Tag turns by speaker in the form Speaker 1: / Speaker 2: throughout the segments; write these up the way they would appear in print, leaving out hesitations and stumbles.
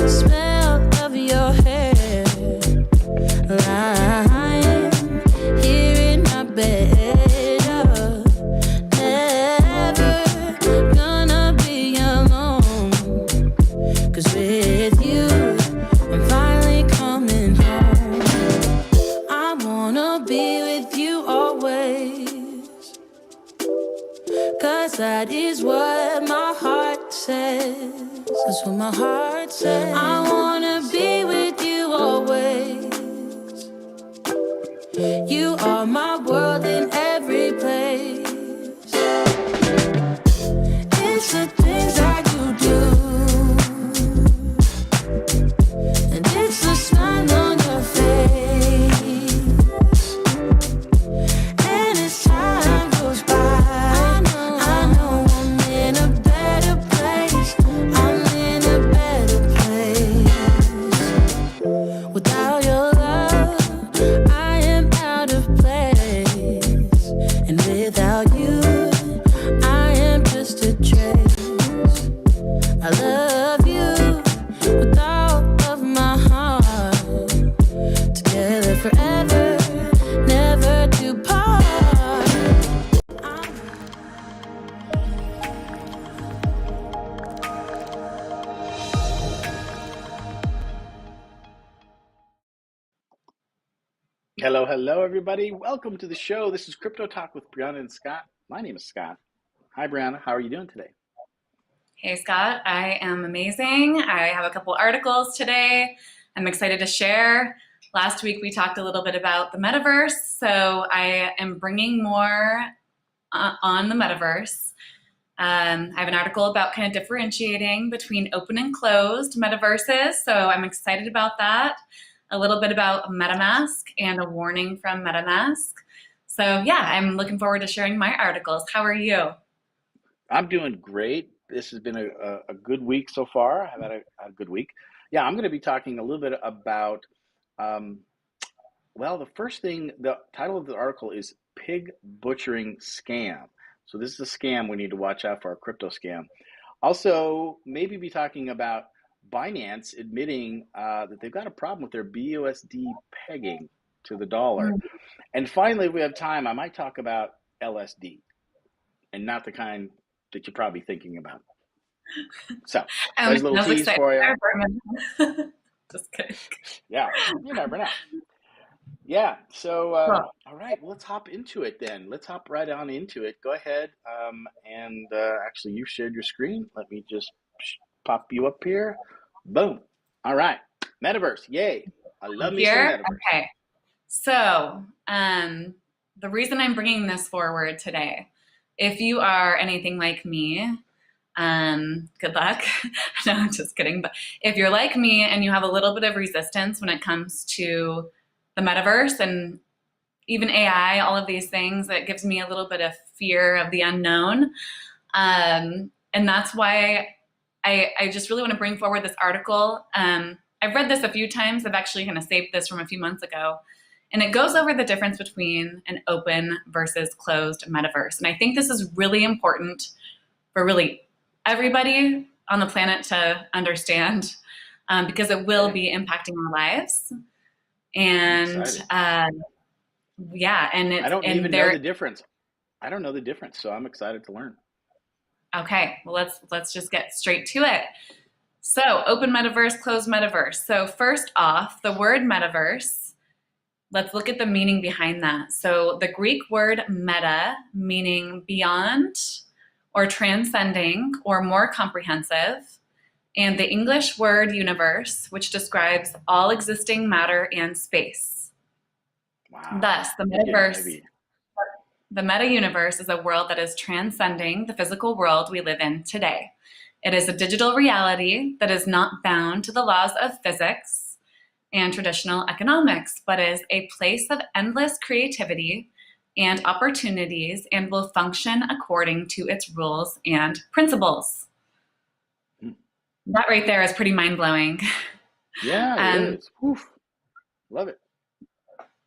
Speaker 1: Smell of your hair, lying here in my bed. Never gonna be alone, 'cause with you I'm finally coming home. I wanna be with you always, 'cause that is what my heart says. That's what my heart says. I wanna be with you always. You are my world in every place. It's the things that you do, and it's the smile on your face. And as time goes by, I know I'm in a better place. I'm in a better place. Without your love, I am out of place. And without you, I am just a trace. I love you with all of my heart. Together forever, never to part.
Speaker 2: Hello, everybody. Welcome to the show. This is Crypto Talk with Brianna and Scott. My name is Scott. Hi, Brianna. How are you doing today?
Speaker 3: Hey, Scott. I am amazing. I have a couple articles today I'm excited to share. Last week, we talked a little bit about the metaverse, so I am bringing more on the metaverse. I have an article about kind of differentiating between open and closed metaverses, so I'm excited about that. A little bit about MetaMask and a warning from MetaMask. So yeah, I'm looking forward to sharing my articles. How are you?
Speaker 2: I'm doing great. This has been a good week so far. I've had a good week. Yeah, I'm going to be talking a little bit about, well, the first thing, the title of the article is Pig Butchering Scam. So this is a scam we need to watch out for, a crypto scam. Also, maybe be talking about Binance admitting that they've got a problem with their BUSD pegging to the dollar. And finally, if we have time, I might talk about LSD, and not the kind that you're probably thinking about. So, there's a little tease for you.
Speaker 3: Just kidding.
Speaker 2: Yeah, you never know. Yeah, so,
Speaker 3: Cool.
Speaker 2: all right, well, let's hop into it then. Let's hop right on into it. Go ahead, and actually, you shared your screen. Let me just pop you up here. Boom. All right. Metaverse. Yay. I love me some metaverse.
Speaker 3: Okay. So the reason I'm bringing this forward today, if you are anything like me, good luck. No, I'm just kidding. But if you're like me and you have a little bit of resistance when it comes to the metaverse and even AI, all of these things, that gives me a little bit of fear of the unknown. And that's why I just really want to bring forward this article. I've read this a few times. I've actually kind of saved this from a few months ago. And it goes over the difference between an open versus closed metaverse. And I think this is really important for really everybody on the planet to understand, because it will be impacting our lives. And yeah, and
Speaker 2: I don't even know the difference. I don't know the difference, so I'm excited to learn.
Speaker 3: Okay, well, let's just get straight to it. So, open metaverse, closed metaverse. So first off, the word metaverse, let's look at the meaning behind that. So the Greek word meta, meaning beyond or transcending or more comprehensive, and the English word universe, which describes all existing matter and space.
Speaker 2: Wow.
Speaker 3: Thus, the metaverse, the meta-universe is a world that is transcending the physical world we live in today. It is a digital reality that is not bound to the laws of physics and traditional economics, but is a place of endless creativity and opportunities and will function according to its rules and principles. That right there is pretty mind-blowing.
Speaker 2: Yeah, it is. Oof. Love it.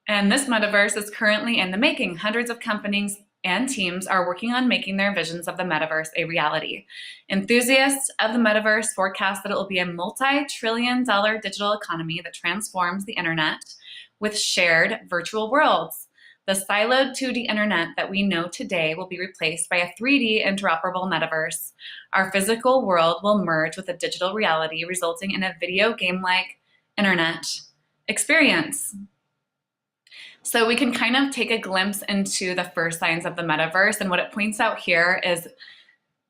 Speaker 3: And this metaverse is currently in the making. Hundreds of companies and teams are working on making their visions of the metaverse a reality. Enthusiasts of the metaverse forecast that it will be a multi-trillion-dollar digital economy that transforms the internet with shared virtual worlds. The siloed 2D internet that we know today will be replaced by a 3D interoperable metaverse. Our physical world will merge with a digital reality, resulting in a video game-like internet experience. So we can kind of take a glimpse into the first signs of the metaverse. And what it points out here is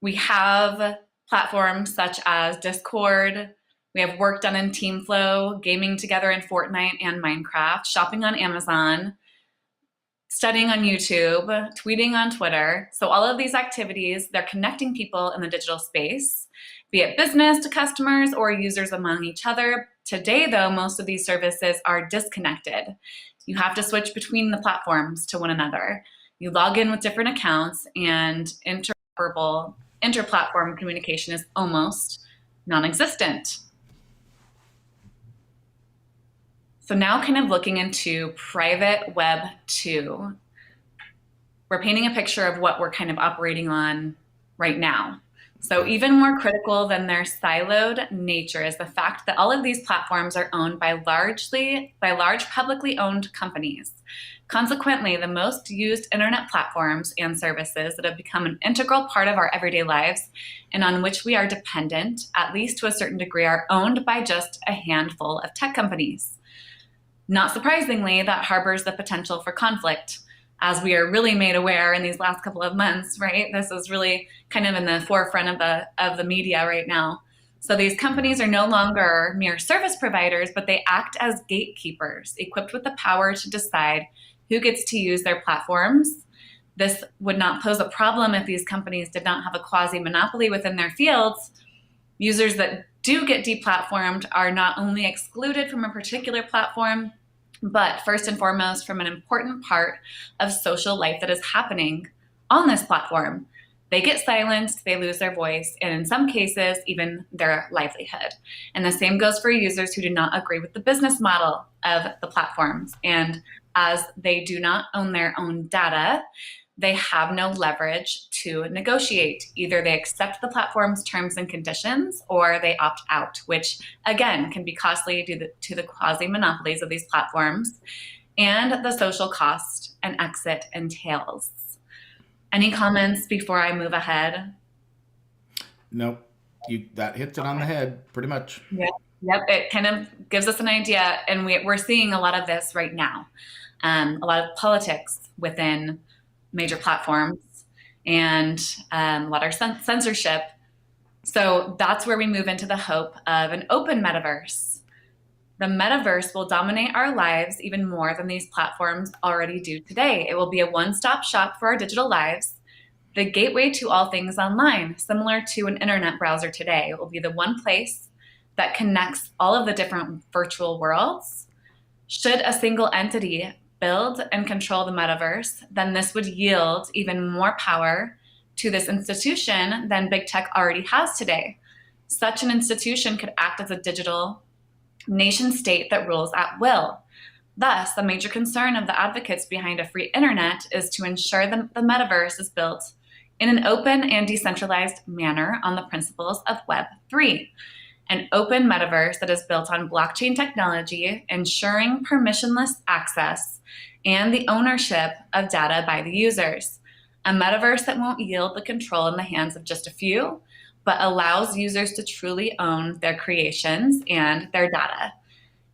Speaker 3: we have platforms such as Discord, we have work done in TeamFlow, gaming together in Fortnite and Minecraft, shopping on Amazon, studying on YouTube, tweeting on Twitter. So all of these activities, they're connecting people in the digital space, be it business to customers or users among each other. Today, though, most of these services are disconnected. You have to switch between the platforms to one another. You log in with different accounts, and inter-platform communication is almost non-existent. So now kind of looking into private Web 2, we're painting a picture of what we're kind of operating on right now. So even more critical than their siloed nature is the fact that all of these platforms are owned by large publicly owned companies. Consequently, the most used internet platforms and services that have become an integral part of our everyday lives and on which we are dependent, at least to a certain degree, are owned by just a handful of tech companies. Not surprisingly, that harbors the potential for conflict, as we are really made aware in these last couple of months, right? This is really kind of in the forefront of the media right now. So these companies are no longer mere service providers, but they act as gatekeepers, equipped with the power to decide who gets to use their platforms. This would not pose a problem if these companies did not have a quasi-monopoly within their fields. Users that do get deplatformed are not only excluded from a particular platform, but first and foremost from an important part of social life that is happening on this platform. They get silenced, they lose their voice, and in some cases, even their livelihood. And the same goes for users who do not agree with the business model of the platforms. And as they do not own their own data, they have no leverage to negotiate. Either they accept the platform's terms and conditions or they opt out, which again can be costly due to the quasi-monopolies of these platforms and the social cost an exit entails. Any comments before I move ahead?
Speaker 4: Nope. That hits it on the head pretty much.
Speaker 3: Yep. It kind of gives us an idea, and we're seeing a lot of this right now. A lot of politics within major platforms and a lot of censorship. So that's where we move into the hope of an open metaverse. The metaverse will dominate our lives even more than these platforms already do today. It will be a one-stop shop for our digital lives, the gateway to all things online, similar to an internet browser today. It will be the one place that connects all of the different virtual worlds. Should a single entity build and control the metaverse, then this would yield even more power to this institution than big tech already has today. Such an institution could act as a digital nation state that rules at will. Thus, the major concern of the advocates behind a free internet is to ensure that the metaverse is built in an open and decentralized manner on the principles of Web 3. An open metaverse that is built on blockchain technology, ensuring permissionless access and the ownership of data by the users. A metaverse that won't yield the control in the hands of just a few, but allows users to truly own their creations and their data.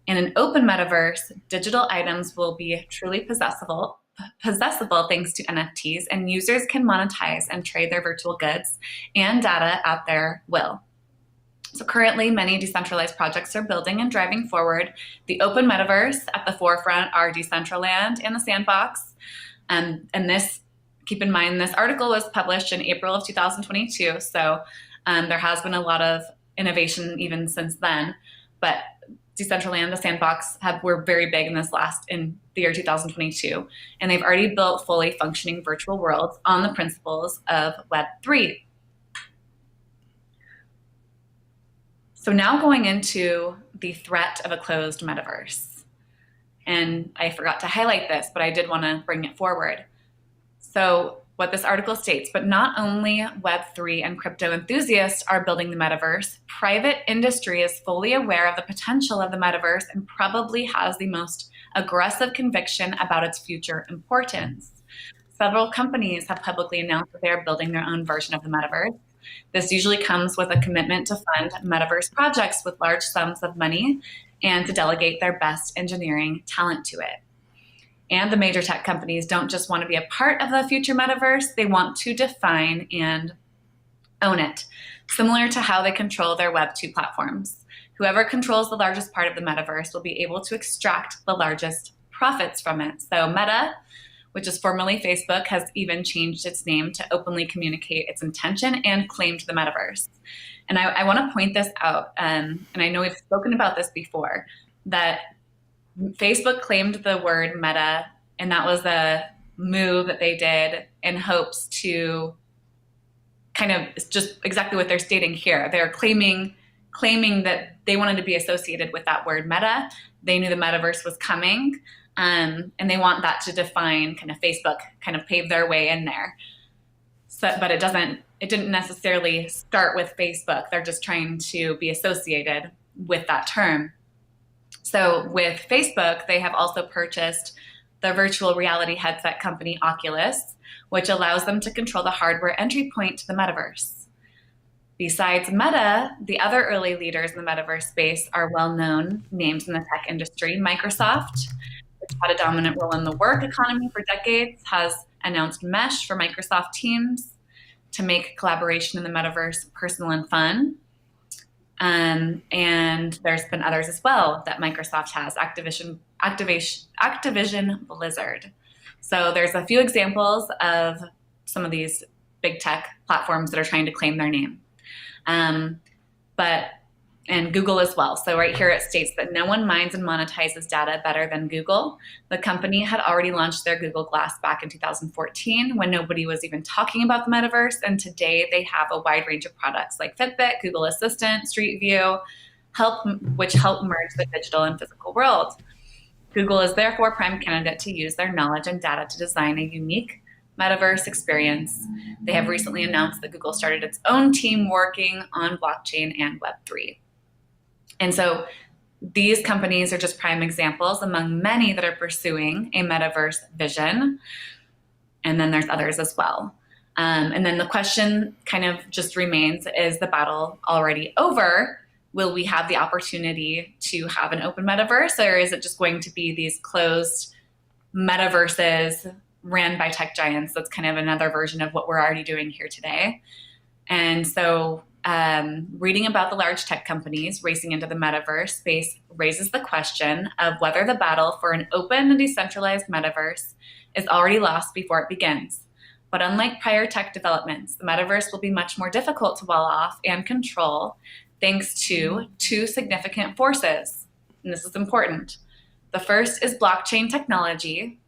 Speaker 3: In an open metaverse, digital items will be truly possessible thanks to NFTs, and users can monetize and trade their virtual goods and data at their will. So currently, many decentralized projects are building and driving forward the open metaverse. At the forefront are Decentralized and the Sandbox. And this, keep in mind, this article was published in April of 2022. So there has been a lot of innovation even since then. But Decentralized and the Sandbox were very big in the year 2022. And they've already built fully functioning virtual worlds on the principles of Web 3. So now going into the threat of a closed metaverse. And I forgot to highlight this, but I did want to bring it forward. So what this article states, but not only Web3 and crypto enthusiasts are building the metaverse, private industry is fully aware of the potential of the metaverse and probably has the most aggressive conviction about its future importance. Several companies have publicly announced that they are building their own version of the metaverse. This usually comes with a commitment to fund metaverse projects with large sums of money and to delegate their best engineering talent to it. And the major tech companies don't just want to be a part of the future metaverse, they want to define and own it, similar to how they control their Web 2 platforms. Whoever controls the largest part of the metaverse will be able to extract the largest profits from it. So Meta, which is formerly Facebook, has even changed its name to openly communicate its intention and claim to the metaverse. And I want to point this out, and I know we've spoken about this before, that Facebook claimed the word meta, and that was a move that they did in hopes to kind of just exactly what they're stating here. They're claiming that they wanted to be associated with that word meta. They knew the metaverse was coming, and they want that to define kind of Facebook, kind of pave their way in there. So, but it didn't necessarily start with Facebook. They're just trying to be associated with that term. So with Facebook, they have also purchased the virtual reality headset company Oculus, which allows them to control the hardware entry point to the metaverse. Besides Meta, the other early leaders in the metaverse space are well-known names in the tech industry. Microsoft, which had a dominant role in the work economy for decades, has announced Mesh for Microsoft Teams to make collaboration in the metaverse personal and fun. And there's been others as well that Microsoft has, Activision Blizzard. So there's a few examples of some of these big tech platforms that are trying to claim their name. And Google as well. So right here it states that no one mines and monetizes data better than Google. The company had already launched their Google Glass back in 2014 when nobody was even talking about the metaverse. And today they have a wide range of products like Fitbit, Google Assistant, Street View, which help merge the digital and physical world. Google is therefore a prime candidate to use their knowledge and data to design a unique metaverse experience. They have recently announced that Google started its own team working on blockchain and Web3. And so these companies are just prime examples among many that are pursuing a metaverse vision. And then there's others as well. And then the question kind of just remains, is the battle already over? Will we have the opportunity to have an open metaverse, or is it just going to be these closed metaverses ran by tech giants? That's kind of another version of what we're already doing here today. And so reading about the large tech companies racing into the metaverse space raises the question of whether the battle for an open and decentralized metaverse is already lost before it begins. But unlike prior tech developments, the metaverse will be much more difficult to wall off and control thanks to two significant forces. And this is important. The first is blockchain technology.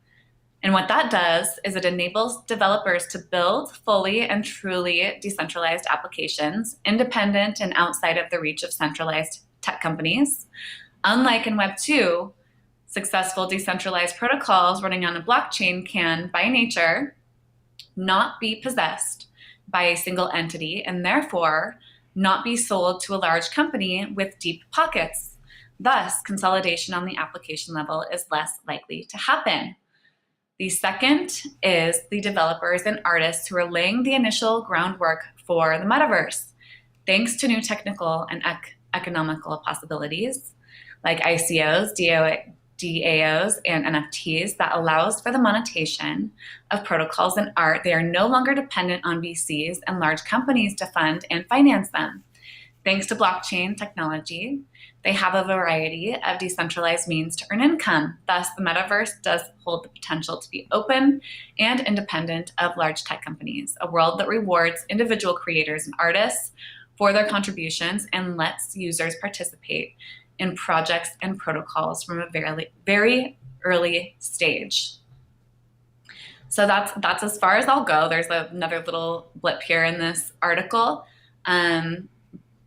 Speaker 3: And what that does is it enables developers to build fully and truly decentralized applications, independent and outside of the reach of centralized tech companies. Unlike in Web 2, successful decentralized protocols running on a blockchain can, by nature, not be possessed by a single entity and therefore not be sold to a large company with deep pockets. Thus, consolidation on the application level is less likely to happen. The second is the developers and artists who are laying the initial groundwork for the metaverse, thanks to new technical and economical possibilities like ICOs, DAOs, and NFTs that allows for the monetization of protocols and art. They are no longer dependent on VCs and large companies to fund and finance them. Thanks to blockchain technology, they have a variety of decentralized means to earn income. Thus, the metaverse does hold the potential to be open and independent of large tech companies, a world that rewards individual creators and artists for their contributions and lets users participate in projects and protocols from a very, very early stage. So that's as far as I'll go. There's another little blip here in this article.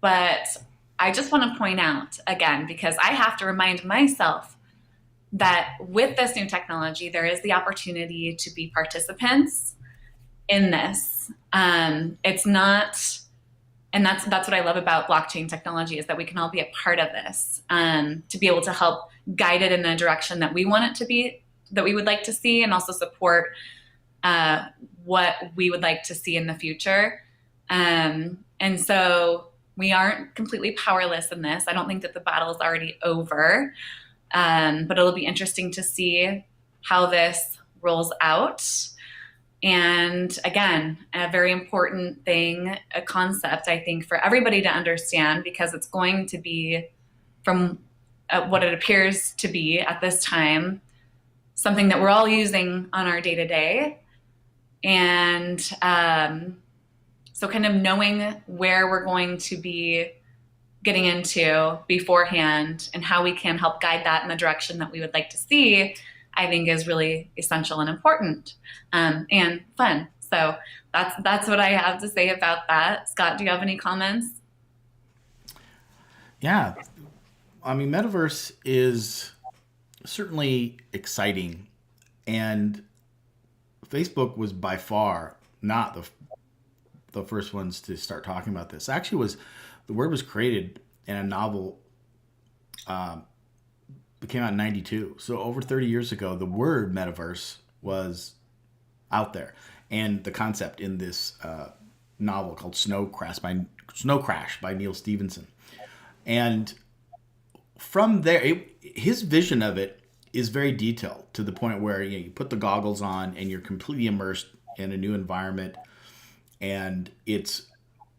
Speaker 3: But I just want to point out again, because I have to remind myself that with this new technology, there is the opportunity to be participants in this. It's not, and that's what I love about blockchain technology, is that we can all be a part of this, to be able to help guide it in a direction that we want it to be, that we would like to see, and also support what we would like to see in the future. And so we aren't completely powerless in this. I don't think that the battle is already over, but it'll be interesting to see how this rolls out. And again, a very important thing, a concept, I think, for everybody to understand, because it's going to be, from what it appears to be at this time, something that we're all using on our day-to-day. And so kind of knowing where we're going to be getting into beforehand and how we can help guide that in the direction that we would like to see, I think is really essential and important, and fun. So that's what I have to say about that. Scott, do you have any comments?
Speaker 4: Yeah. I mean, metaverse is certainly exciting, and Facebook was by far not the first ones to start talking about this. Actually, the word was created in a novel. It came out in 92. So over 30 years ago, the word metaverse was out there, and the concept in this novel called Snow Crash by Neil Stephenson. And from there, his vision of it is very detailed, to the point where you put the goggles on and you're completely immersed in a new environment, and it's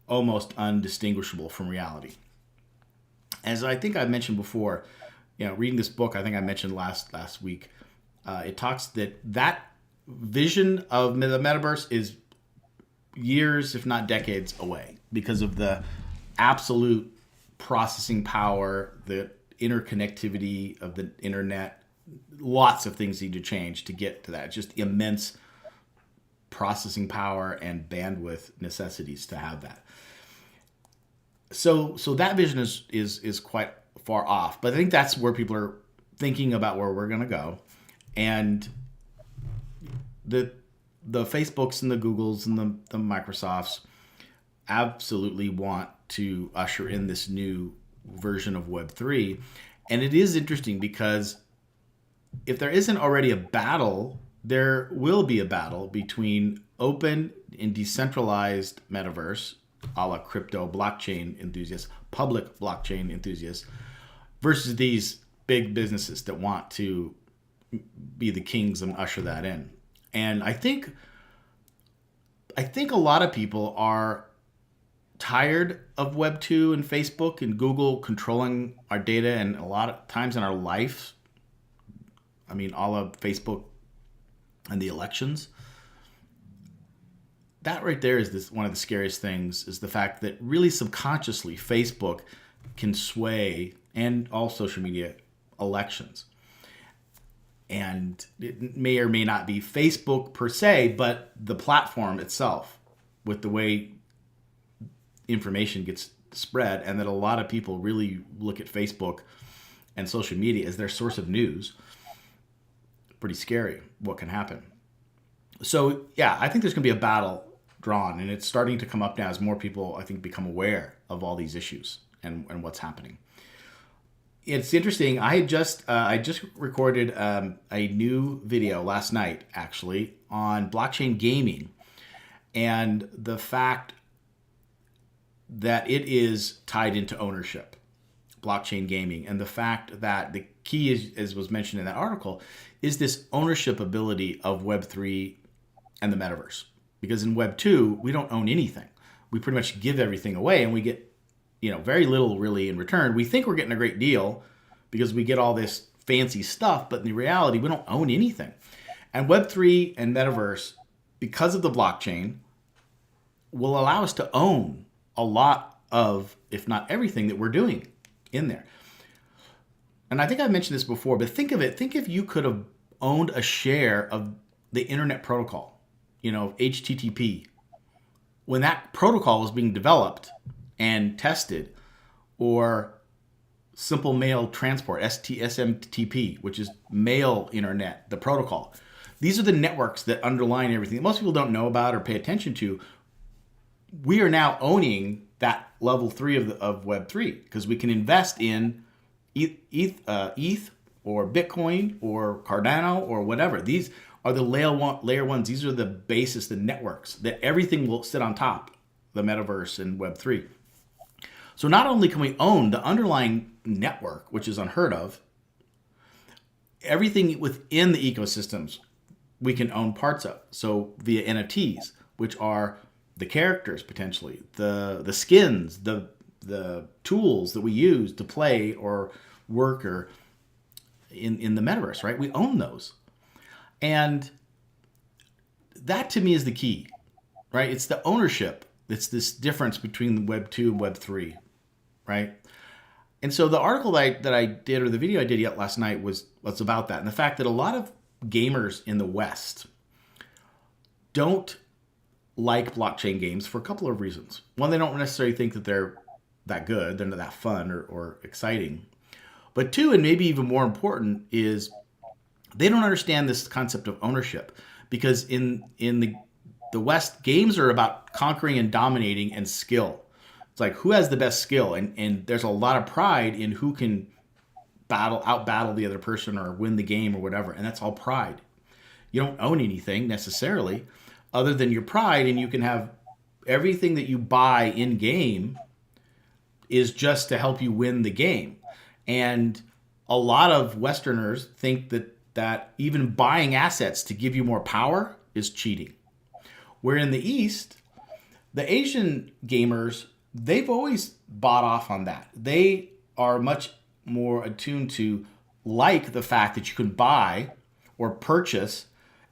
Speaker 4: almost undistinguishable from reality. As I think I mentioned before, reading this book, I think I mentioned last week, it talks that vision of the metaverse is years, if not decades away, because of the absolute processing power, the interconnectivity of the internet. Lots of things need to change to get to that. Just immense processing power and bandwidth necessities to have that. So that vision is quite far off, but I think that's where people are thinking about where we're going to go. And the Facebooks and the Googles and the Microsofts absolutely want to usher in this new version of Web3. And it is interesting, because if there isn't already a battle, there will be a battle between open and decentralized metaverse, a la crypto blockchain enthusiasts, public blockchain enthusiasts, versus these big businesses that want to be the kings and usher that in. And I think a lot of people are tired of Web 2 and Facebook and Google controlling our data, and a lot of times in our life. I mean, all of Facebook and the elections. That right there is one of the scariest things, is the fact that really subconsciously Facebook can sway, and all social media, elections. And it may or may not be Facebook per se, but the platform itself, with the way information gets spread, and that a lot of people really look at Facebook and social media as their source of news. Pretty scary what can happen. So yeah, I think there's going to be a battle drawn, and it's starting to come up now as more people, I think, become aware of all these issues and what's happening. It's interesting. I just recorded a new video last night, actually, on blockchain gaming, and the fact that it is tied into ownership, blockchain gaming, and the fact that the key is, as was mentioned in that article, is this ownership ability of Web3 and the metaverse. Because in Web 2, we don't own anything. We pretty much give everything away, and we get very little really in return. We think we're getting a great deal because we get all this fancy stuff, but in reality, we don't own anything. And Web3 and metaverse, because of the blockchain, will allow us to own a lot of, if not everything, that we're doing in there. And I think I've mentioned this before, but think if you could have owned a share of the internet protocol, HTTP, when that protocol was being developed and tested, or simple mail transport, SMTP, which is mail internet, the protocol. These are the networks that underline everything that most people don't know about or pay attention to. We are now owning that level 3 of Web3 because we can invest in ETH or Bitcoin or Cardano or whatever. These are the layer ones. These are the basis, the networks that everything will sit on top, the metaverse and Web3. So not only can we own the underlying network, which is unheard of, everything within the ecosystems we can own parts of. So via NFTs, which are the characters potentially, the skins, the tools that we use to play or work or in the metaverse, right? We own those. And that to me is the key, right? It's the ownership. It's this difference between Web 2 and Web 3, right? And so the article that I did, or the video I did yet last night was about that. And the fact that a lot of gamers in the West don't like blockchain games for a couple of reasons. One, they don't necessarily think that they're that good, they're not that fun or exciting. But two, and maybe even more important, is they don't understand this concept of ownership. Because in the West, games are about conquering and dominating and skill. It's like who has the best skill, and there's a lot of pride in who can out battle the other person or win the game or whatever, and that's all pride. You don't own anything necessarily other than your pride, and you can have everything that you buy in game is just to help you win the game. And a lot of Westerners think that even buying assets to give you more power is cheating. Where in the East, the Asian gamers, they've always bought off on that. They are much more attuned to like the fact that you can buy or purchase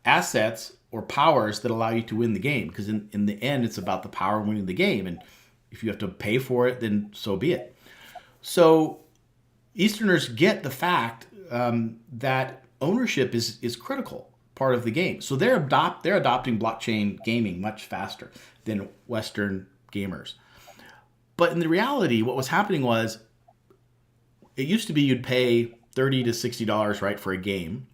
Speaker 4: assets or powers that allow you to win the game. Because in the end, it's about the power of winning the game. And if you have to pay for it, then so be it. So Easterners get the fact that ownership is critical part of the game. So they're adopting blockchain gaming much faster than Western gamers. But in the reality, what was happening was it used to be you'd pay $30 to $60, right, for a game.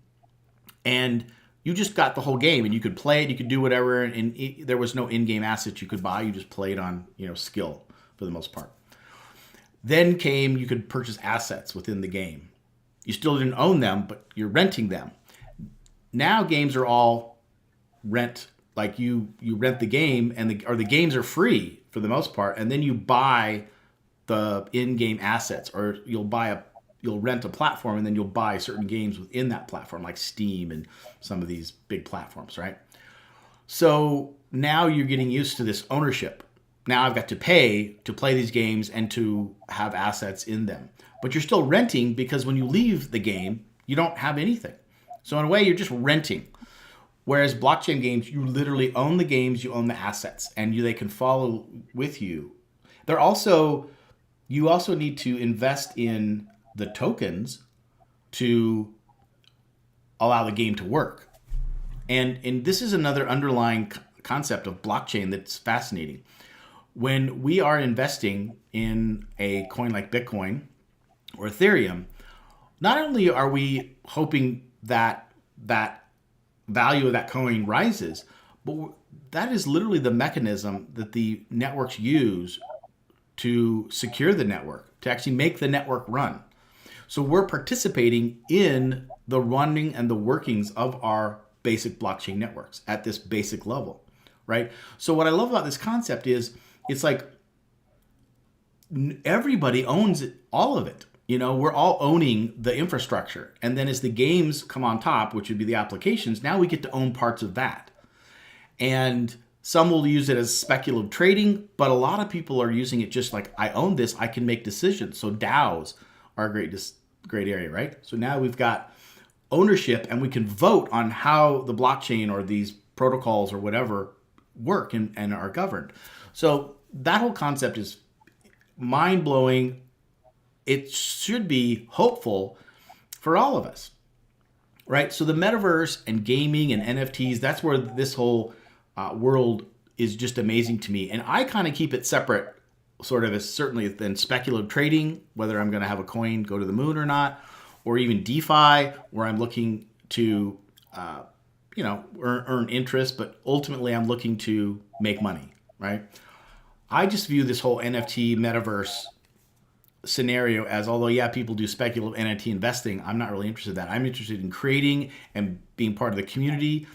Speaker 4: And you just got the whole game and you could play it, you could do whatever. And there was no in-game assets you could buy. You just played on, skill for the most part. Then came, you could purchase assets within the game. You still didn't own them, but you're renting them. Now games are all rent, like you rent the game or the games are free for the most part, and then you buy the in-game assets, or you'll rent a platform and then you'll buy certain games within that platform, like Steam and some of these big platforms, right? So now you're getting used to this ownership. Now I've got to pay to play these games and to have assets in them. But you're still renting because when you leave the game, you don't have anything. So in a way, you're just renting. Whereas blockchain games, you literally own the games, you own the assets, and they can follow with you. You also need to invest in the tokens to allow the game to work. And this is another underlying concept of blockchain that's fascinating. When we are investing in a coin like Bitcoin or Ethereum, not only are we hoping that value of that coin rises, but that is literally the mechanism that the networks use to secure the network, to actually make the network run. So we're participating in the running and the workings of our basic blockchain networks at this basic level, right? So what I love about this concept is it's like everybody owns all of it. We're all owning the infrastructure. And then as the games come on top, which would be the applications, now we get to own parts of that. And some will use it as speculative trading, but a lot of people are using it just like, I own this, I can make decisions. So DAOs are a great area, right? So now we've got ownership and we can vote on how the blockchain or these protocols or whatever work and are governed. So that whole concept is mind-blowing. It should be hopeful for all of us, right? So the metaverse and gaming and NFTs, that's where this whole world is just amazing to me. And I kind of keep it separate, sort of, as certainly than speculative trading, whether I'm going to have a coin go to the moon or not, or even DeFi, where I'm looking to earn interest, but ultimately I'm looking to make money, right? I just view this whole NFT metaverse scenario as, although yeah, people do speculative NFT investing, I'm not really interested in that. I'm interested in creating and being part of the community.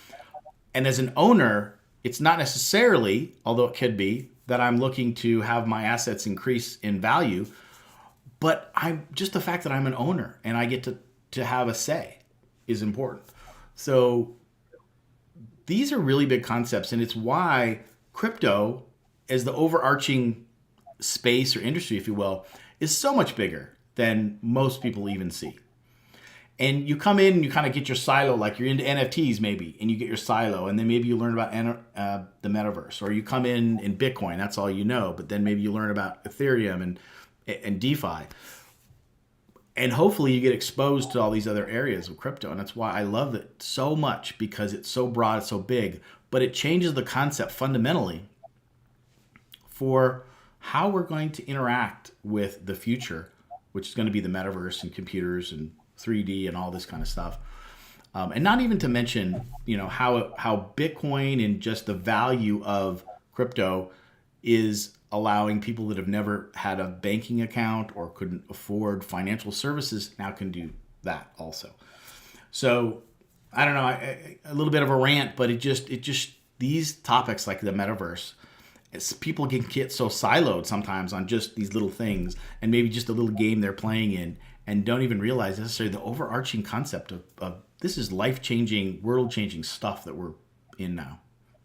Speaker 4: And as an owner, it's not necessarily, although it could be, that I'm looking to have my assets increase in value, but I'm just the fact that I'm an owner and I get to have a say is important. So these are really big concepts, and it's why crypto, as the overarching space or industry, if you will, is so much bigger than most people even see. And you come in and you kind of get your silo, like you're into NFTs maybe, and you get your silo, and then maybe you learn about the metaverse, or you come in Bitcoin, that's all you know, but then maybe you learn about Ethereum and DeFi. And hopefully you get exposed to all these other areas of crypto. And that's why I love it so much, because it's so broad, it's so big, but it changes the concept fundamentally for how we're going to interact with the future, which is going to be the metaverse and computers and 3D and all this kind of stuff. And not even to mention, how Bitcoin and just the value of crypto is allowing people that have never had a banking account or couldn't afford financial services now can do that also. So I don't know, a little bit of a rant, but it just these topics like the metaverse, people can get so siloed sometimes on just these little things and maybe just a little game they're playing in, and don't even realize necessarily the overarching concept of this is life-changing, world-changing stuff that we're in now.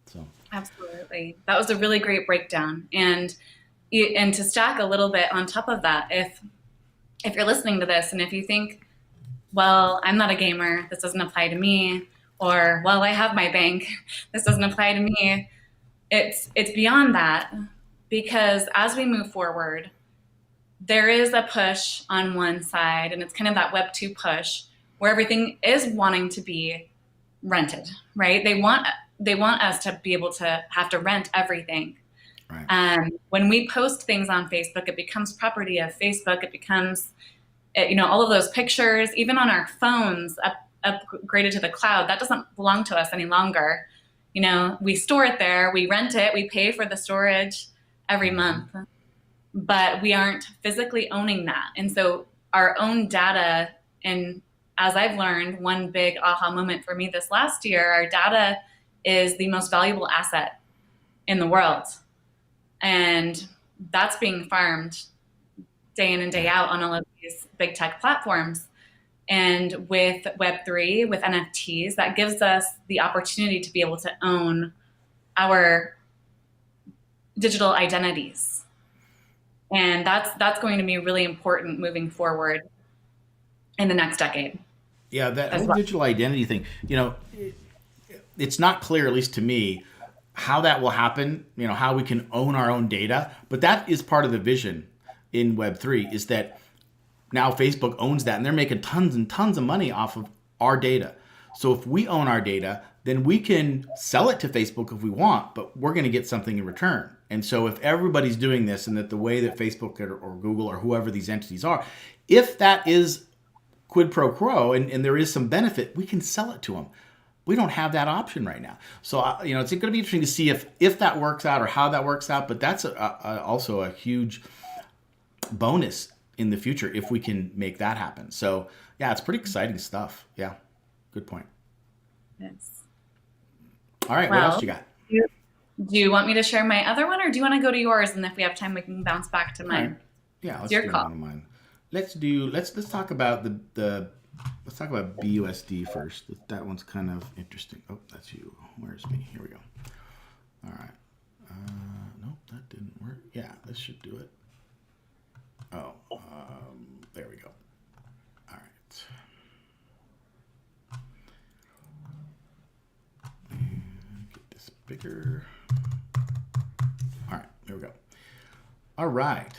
Speaker 4: So
Speaker 3: Absolutely. That was a really great breakdown. And to stack a little bit on top of that, if you're listening to this and if you think, well, I'm not a gamer, this doesn't apply to me, or, well, I have my bank, this doesn't apply to me, it's beyond that, because as we move forward, there is a push on one side, and it's kind of that Web 2 push where everything is wanting to be rented, right? They want us to be able to have to rent everything.
Speaker 4: right.
Speaker 3: When we post things on Facebook, it becomes property of Facebook. It becomes, all of those pictures, even on our phones, upgraded to the cloud, that doesn't belong to us any longer. We store it there, we rent it, we pay for the storage every month, but we aren't physically owning that. And so our own data, and as I've learned, one big aha moment for me this last year, our data is the most valuable asset in the world. And that's being farmed day in and day out on all of these big tech platforms. And with Web3, with NFTs, that gives us the opportunity to be able to own our digital identities. And that's going to be really important moving forward in the next decade.
Speaker 4: Yeah, that whole digital identity thing, it's not clear, at least to me, how that will happen, how we can own our own data. But that is part of the vision in Web3, is that now Facebook owns that, and they're making tons and tons of money off of our data. So if we own our data, then we can sell it to Facebook if we want, but we're going to get something in return. And so if everybody's doing this, and that the way that Facebook or Google or whoever these entities are, if that is quid pro quo and there is some benefit, we can sell it to them. We don't have that option right now. So, it's going to be interesting to see if that works out or how that works out. But that's also a huge bonus in the future if we can make that happen. So, yeah, it's pretty exciting stuff. Yeah, good point.
Speaker 3: Yes.
Speaker 4: All right, what else you got?
Speaker 3: Do you want me to share my other one, or do you want to go to yours? And if we have time, we can bounce back to mine.
Speaker 4: Right. Yeah, let's
Speaker 3: your
Speaker 4: do
Speaker 3: call.
Speaker 4: one of mine. Let's talk about let's talk about BUSD first. That one's kind of interesting. Oh, that's you. Where's me? Here we go. All right. Nope, that didn't work. Yeah, this should do it. Oh, there we go. All right. And get this bigger. All right, there we go. All right.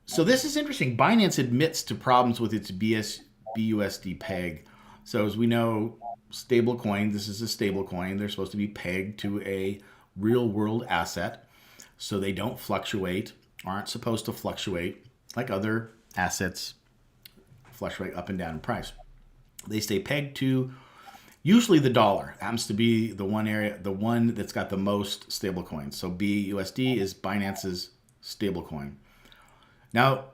Speaker 4: So this is interesting. Binance admits to problems with its BUSD peg. So as we know, stable coin, this is a stable coin. They're supposed to be pegged to a real world asset, so they don't fluctuate, aren't supposed to fluctuate like other assets fluctuate up and down in price. They stay pegged to Usually the dollar happens to be the one that's got the most stablecoins. So BUSD is Binance's stablecoin. Now,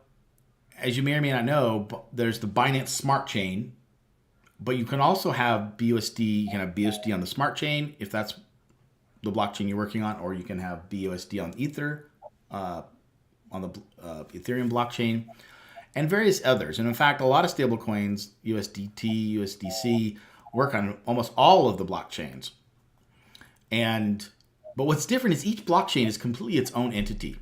Speaker 4: as you may or may not know, there's the Binance Smart Chain, but you can also have BUSD. You can have BUSD on the Smart Chain if that's the blockchain you're working on, or you can have BUSD on Ether, on the Ethereum blockchain, and various others. And in fact, a lot of stablecoins, USDT, USDC, work on almost all of the blockchains. But what's different is each blockchain is completely its own entity,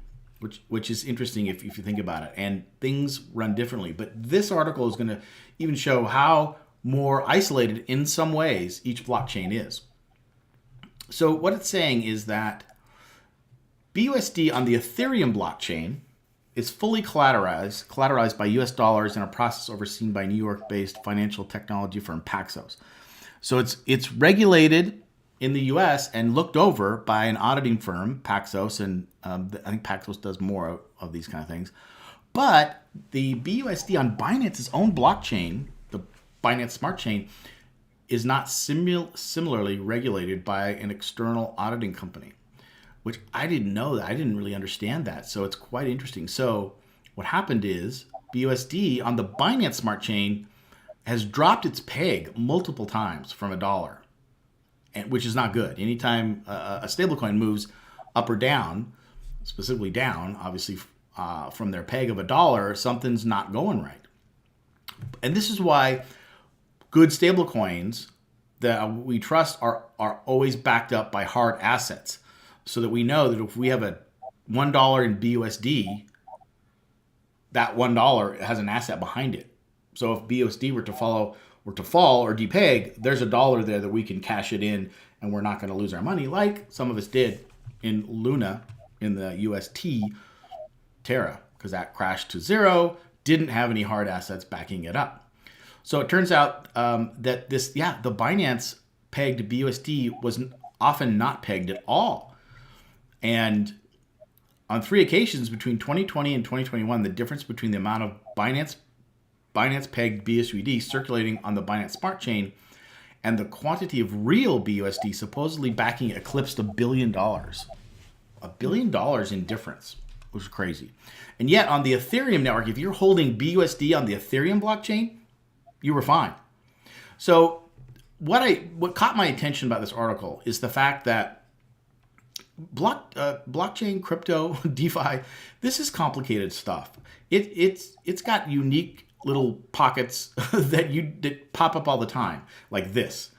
Speaker 4: which is interesting if you think about it. And things run differently. But this article is going to even show how more isolated in some ways each blockchain is. So what it's saying is that BUSD on the Ethereum blockchain is fully collateralized by US dollars in a process overseen by New York-based financial technology firm Paxos. So it's regulated in the US and looked over by an auditing firm, Paxos, and I think Paxos does more of these kind of things. But the BUSD on Binance's own blockchain, the Binance Smart Chain, is not similarly regulated by an external auditing company, which I didn't know that. I didn't really understand that. So it's quite interesting. So what happened is BUSD on the Binance Smart Chain has dropped its peg multiple times from $1, which is not good. Anytime a stablecoin moves up or down, specifically down, obviously from their peg of $1, something's not going right. And this is why good stablecoins that we trust are always backed up by hard assets, so that we know that if we have a $1 in BUSD, that $1 has an asset behind it. So if BUSD were to fall or depeg, there's $1 there that we can cash it in, and we're not going to lose our money like some of us did in Luna in the UST Terra, because that crashed to zero, didn't have any hard assets backing it up. So it turns out that the Binance pegged BUSD was often not pegged at all. And on 3 occasions between 2020 and 2021, the difference between the amount of Binance pegged BUSD circulating on the Binance Smart Chain and the quantity of real BUSD supposedly backing it eclipsed $1 billion. $1 billion in difference, which is crazy. And yet on the Ethereum network, if you're holding BUSD on the Ethereum blockchain, you were fine. So what caught my attention about this article is the fact that blockchain, crypto, DeFi, this is complicated stuff. It's got unique little pockets that pop up all the time, like this.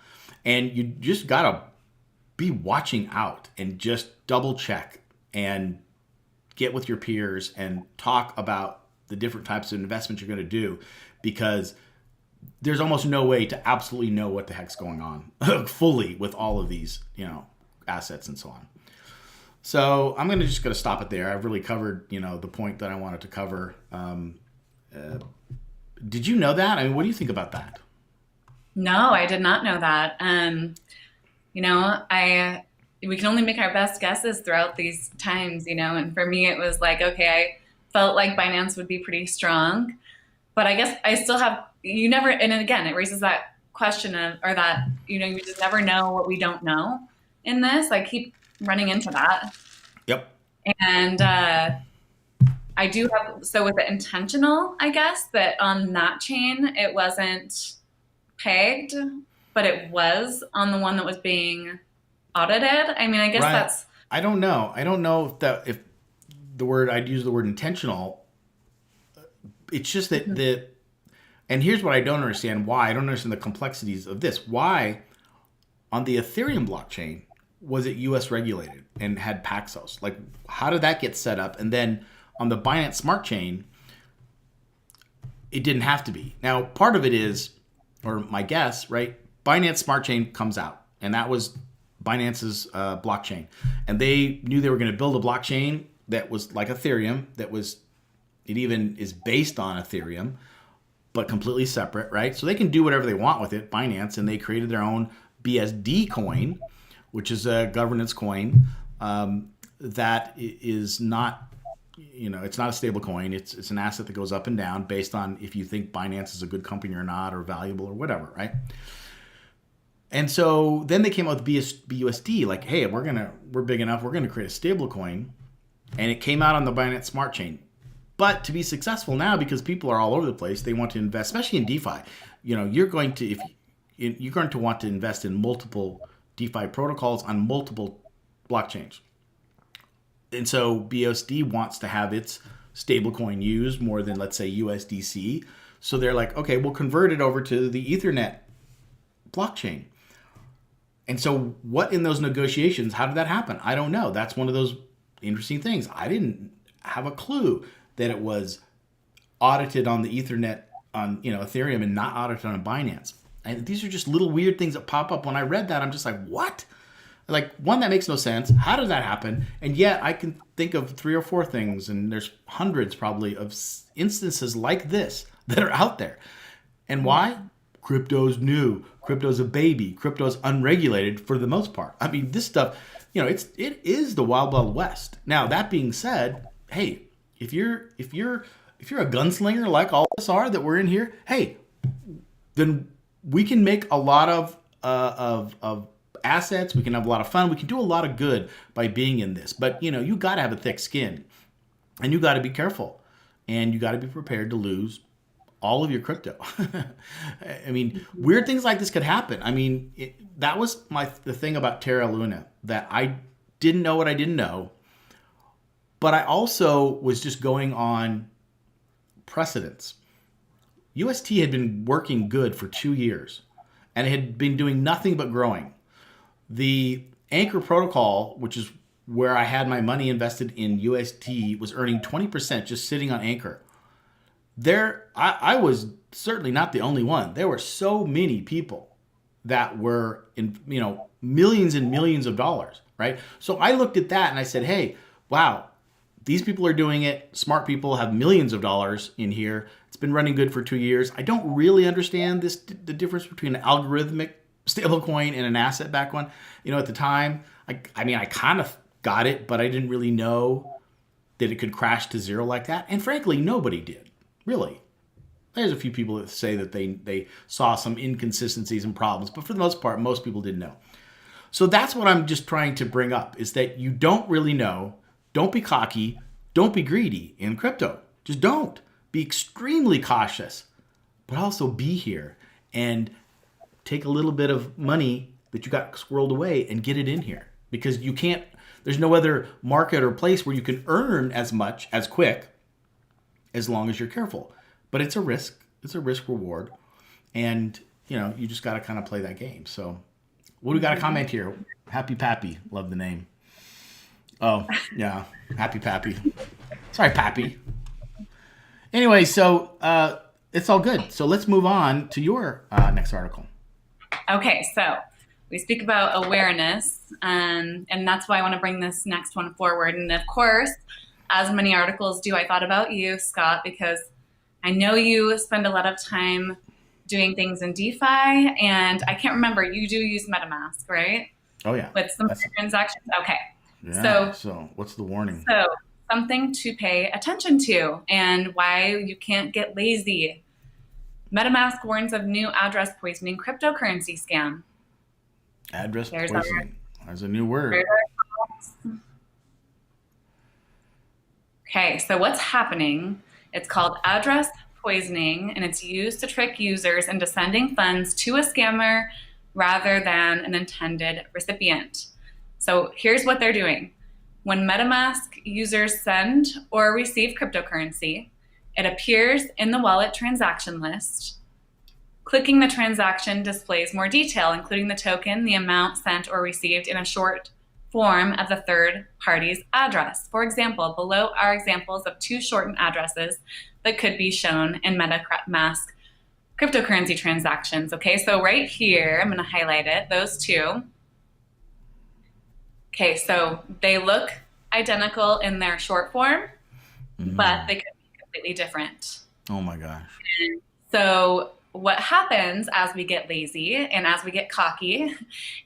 Speaker 4: And you just gotta be watching out and just double check and get with your peers and talk about the different types of investments you're gonna do, because there's almost no way to absolutely know what the heck's going on fully with all of these, assets and so on. So I'm just going to stop it there. I've really covered, the point that I wanted to cover. Did you know that? I mean, what do you think about that?
Speaker 3: No, I did not know that. We can only make our best guesses throughout these times, and for me, it was like, okay, I felt like Binance would be pretty strong, but I guess I still have, and again, it raises that question you just never know what we don't know in this. I keep running into that.
Speaker 4: Yep.
Speaker 3: And I do have, so was it intentional, I guess, that on that chain, it wasn't pegged, but it was on the one that was being audited? I mean, I guess that's...
Speaker 4: I don't know. I don't know if I'd use the word intentional. It's just that and here's what I don't understand why. I don't understand the complexities of this. Why on the Ethereum blockchain was it US regulated and had Paxos? Like, how did that get set up? And then on the Binance Smart Chain, it didn't have to be. Now, part of it is, or my guess, right? Binance Smart Chain comes out, and that was Binance's blockchain. And they knew they were going to build a blockchain that was like Ethereum, it even is based on Ethereum, but completely separate, right? So they can do whatever they want with it, Binance, and they created their own BSD coin, which is a governance coin that is not, it's not a stable coin. It's an asset that goes up and down based on if you think Binance is a good company or not, or valuable or whatever, right? And so then they came out with BUSD, like, hey, we're big enough, we're gonna create a stable coin, and it came out on the Binance Smart Chain. But to be successful now, because people are all over the place, they want to invest, especially in DeFi. You're going to want to invest in multiple DeFi protocols on multiple blockchains. And so BUSD wants to have its stablecoin used more than, let's say, USDC. So they're like, okay, we'll convert it over to the Ethernet blockchain. And so what in those negotiations, how did that happen? I don't know. That's one of those interesting things. I didn't have a clue that it was audited on the Ethernet on Ethereum and not audited on Binance. And these are just little weird things that pop up. When I read that, I'm just like, what? Like, one, that makes no sense. How did that happen? And yet I can think of 3 or 4 things, and there's hundreds probably of instances like this that are out there. And why? Crypto's new. Crypto's a baby. Crypto's unregulated for the most part. I mean, this stuff, it is the wild, wild west. Now, that being said, hey, if you're a gunslinger like all of us are that we're in here, hey, then we can make a lot of assets. We can have a lot of fun. We can do a lot of good by being in this. But you got to have a thick skin, and you got to be careful, and you got to be prepared to lose all of your crypto. I mean, weird things like this could happen. I mean, that was the thing about Terra Luna, that I didn't know what I didn't know. But I also was just going on precedents. UST had been working good for 2 years, and it had been doing nothing but growing. The Anchor protocol, which is where I had my money invested in UST, was earning 20% just sitting on Anchor. I was certainly not the only one. There were so many people that were in, millions and millions of dollars, right? So I looked at that and I said, hey, wow, these people are doing it. Smart people have millions of dollars in here. It's been running good for 2 years. I don't really understand the difference between an algorithmic stablecoin and an asset-backed one. At the time, I kind of got it, but I didn't really know that it could crash to zero like that. And frankly, nobody did, really. There's a few people that say that they saw some inconsistencies and problems, but for the most part, most people didn't know. So that's what I'm just trying to bring up, is that you don't really know. Don't be cocky. Don't be greedy in crypto. Just don't. Be extremely cautious, but also be here and take a little bit of money that you got squirreled away and get it in here, because there's no other market or place where you can earn as much as quick as long as you're careful. But it's a risk. It's a risk reward. And, you just got to kind of play that game. So what do we got a comment here? Happy Pappy. Love the name. Oh, yeah. Happy Pappy. Sorry, Pappy. Anyway, so it's all good. So let's move on to your next article.
Speaker 3: Okay, so we speak about awareness, and that's why I want to bring this next one forward. And of course, as many articles do, I thought about you, Scott, because I know you spend a lot of time doing things in DeFi, and I can't remember, you do use MetaMask, right?
Speaker 4: Oh, yeah.
Speaker 3: With some transactions? Okay.
Speaker 4: Yeah, so what's the warning?
Speaker 3: So something to pay attention to, and why you can't get lazy. MetaMask warns of new address poisoning cryptocurrency scam.
Speaker 4: Address poisoning. There's a new word.
Speaker 3: Okay, so what's happening? It's called address poisoning, and it's used to trick users into sending funds to a scammer rather than an intended recipient. So here's what they're doing. When MetaMask users send or receive cryptocurrency, it appears in the wallet transaction list. Clicking the transaction displays more detail, including the token, the amount sent or received in a short form of the third party's address. For example, below are examples of 2 shortened addresses that could be shown in MetaMask cryptocurrency transactions. Okay, so right here, I'm going to highlight it, those 2. Okay, so they look identical in their short form, but they could be completely different.
Speaker 4: Oh my gosh.
Speaker 3: And so what happens as we get lazy and as we get cocky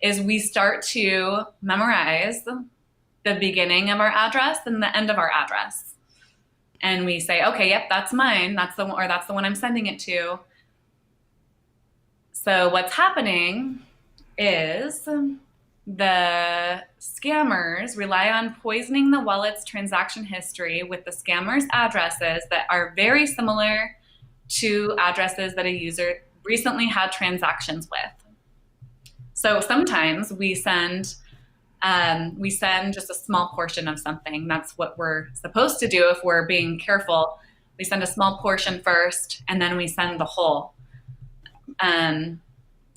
Speaker 3: is we start to memorize the beginning of our address and the end of our address. And we say, okay, yep, that's mine. That's the one, or that's the one I'm sending it to. So what's happening is the scammers rely on poisoning the wallet's transaction history with the scammers' addresses that are very similar to addresses that a user recently had transactions with. So sometimes we send just a small portion of something. That's what we're supposed to do if we're being careful. We send a small portion first, and then we send the whole.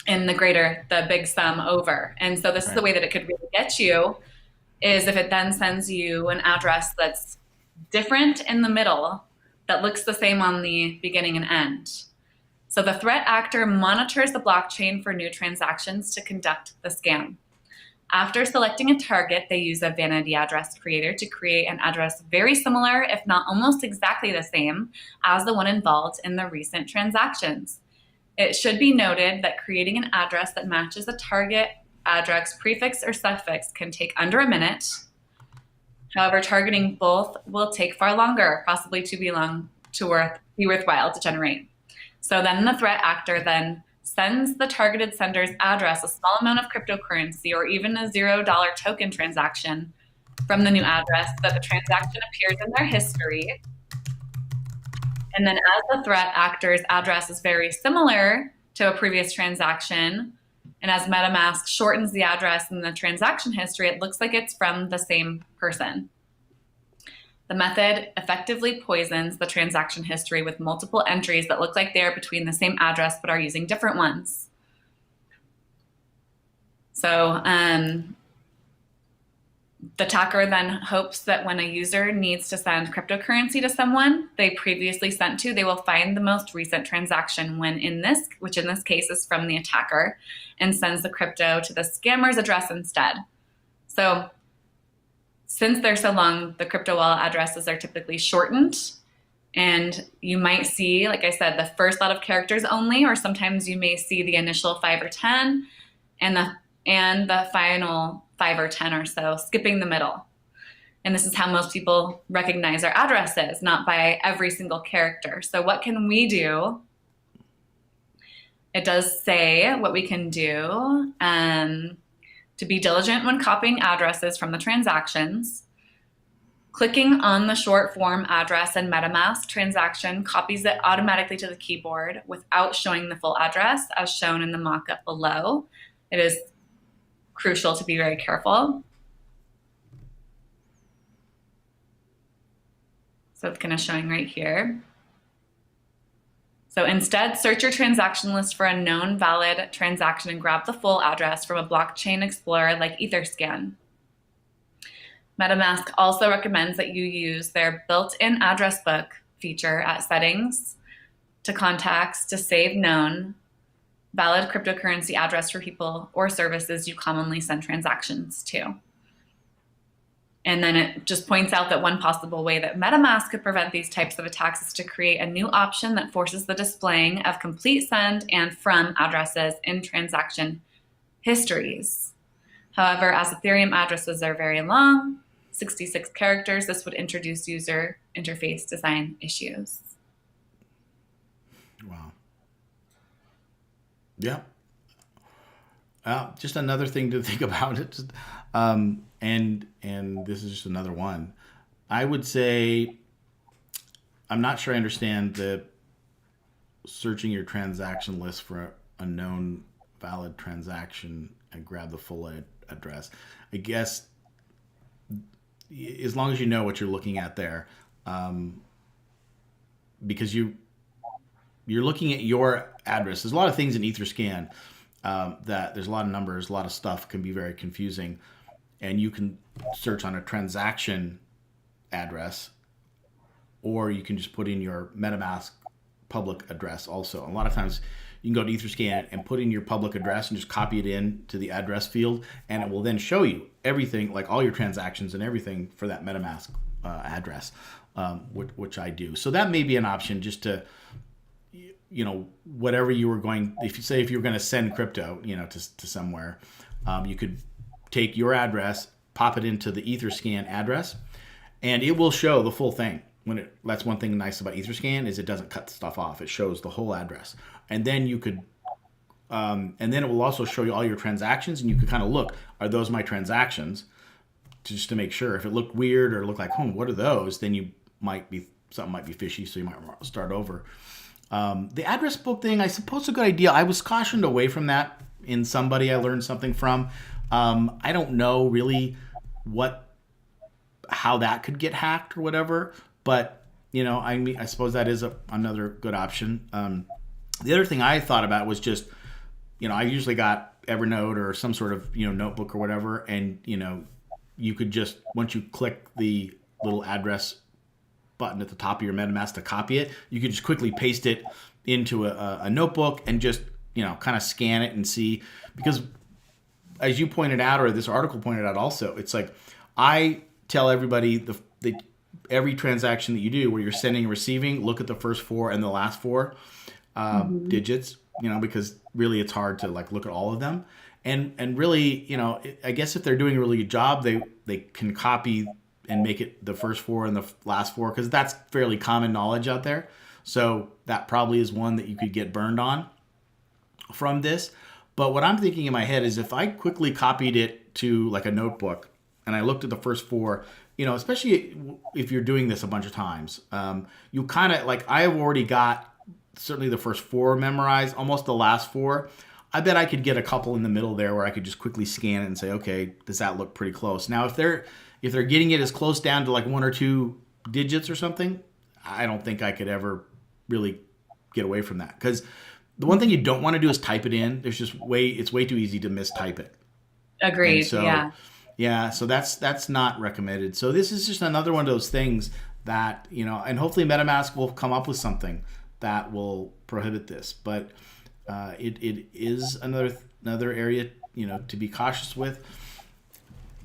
Speaker 3: In the big sum over. And so this is the way that it could really get you, is if it then sends you an address that's different in the middle, that looks the same on the beginning and end. So the threat actor monitors the blockchain for new transactions to conduct the scam. After selecting a target, they use a vanity address creator to create an address very similar, if not almost exactly the same, as the one involved in the recent transactions. It should be noted that creating an address that matches a target address prefix or suffix can take under a minute. However, targeting both will take far longer, possibly too long to be worthwhile to generate. So then the threat actor then sends the targeted sender's address a small amount of cryptocurrency or even a $0 token transaction from the new address so that the transaction appears in their history. And then as the threat actor's address is very similar to a previous transaction, and as MetaMask shortens the address in the transaction history, it looks like it's from the same person. The method effectively poisons the transaction history with multiple entries that look like they're between the same address but are using different ones. So the attacker then hopes that when a user needs to send cryptocurrency to someone they previously sent to, they will find the most recent transaction which in this case is from the attacker, and sends the crypto to the scammer's address instead. So since they're so long, the crypto wallet addresses are typically shortened, and you might see, like I said, the first lot of characters only, or sometimes you may see the initial 5 or 10 and the final 5 or 10 or so, skipping the middle. And this is how most people recognize our addresses, not by every single character. So what can we do? It does say what we can do to be diligent when copying addresses from the transactions. Clicking on the short form address in MetaMask transaction copies it automatically to the keyboard without showing the full address, as shown in the mock-up below. It is crucial to be very careful. So it's kind of showing right here. So instead, search your transaction list for a known valid transaction and grab the full address from a blockchain explorer like Etherscan. MetaMask also recommends that you use their built-in address book feature at settings to contacts to save known valid cryptocurrency address for people or services you commonly send transactions to. And then it just points out that one possible way that MetaMask could prevent these types of attacks is to create a new option that forces the displaying of complete send and from addresses in transaction histories. However, as Ethereum addresses are very long, 66 characters, this would introduce user interface design issues.
Speaker 4: Wow. Yeah. Just another thing to think about it. And this is just another one. I would say, I'm not sure I understand the searching your transaction list for a known valid transaction and grab the full address. I guess as long as you know what you're looking at there, because you're looking at your address. There's a lot of things in Etherscan that there's a lot of numbers, a lot of stuff can be very confusing. And you can search on a transaction address, or you can just put in your MetaMask public address also. A lot of times you can go to Etherscan and put in your public address and just copy it in to the address field, and it will then show you everything, like all your transactions and everything for that MetaMask address, which I do. So that may be an option, just to, whatever you were going, if you're going to send crypto, to somewhere, you could take your address, pop it into the Etherscan address, and it will show the full thing. That's one thing nice about Etherscan is it doesn't cut stuff off. It shows the whole address. And then you could And then it will also show you all your transactions, and you can kind of look, are those my transactions? Just to make sure. If it looked weird or looked like, what are those? Then something might be fishy, so you might start over. The address book thing, I suppose, a good idea. I was cautioned away from that in somebody I learned something from. I don't know really how that could get hacked or whatever, but I suppose that is another good option. The other thing I thought about was just, I usually got Evernote or some sort of notebook or whatever, and you could just, once you click the little address button at the top of your MetaMask to copy it, you could just quickly paste it into a notebook and just kind of scan it and see. Because as you pointed out, or this article pointed out also, it's like I tell everybody every transaction that you do where you're sending and receiving, look at the first 4 and the last 4 digits, because really it's hard to look at all of them. And really, I guess if they're doing a really good job, they can copy and make it the first 4 and the last 4, because that's fairly common knowledge out there. So that probably is one that you could get burned on from this. But what I'm thinking in my head is if I quickly copied it to a notebook and I looked at the first 4, especially if you're doing this a bunch of times, you kind of I have already got certainly the first 4 memorized, almost the last 4. I bet I could get a couple in the middle there where I could just quickly scan it and say, okay, does that look pretty close? Now, if they're getting it as close down to 1 or 2 digits or something, I don't think I could ever really get away from that. Because the one thing you don't want to do is type it in. It's way too easy to mistype it.
Speaker 3: Agreed.
Speaker 4: So, yeah. So that's not recommended. So this is just another one of those things that, and hopefully MetaMask will come up with something that will prohibit this. But it is another area, to be cautious with.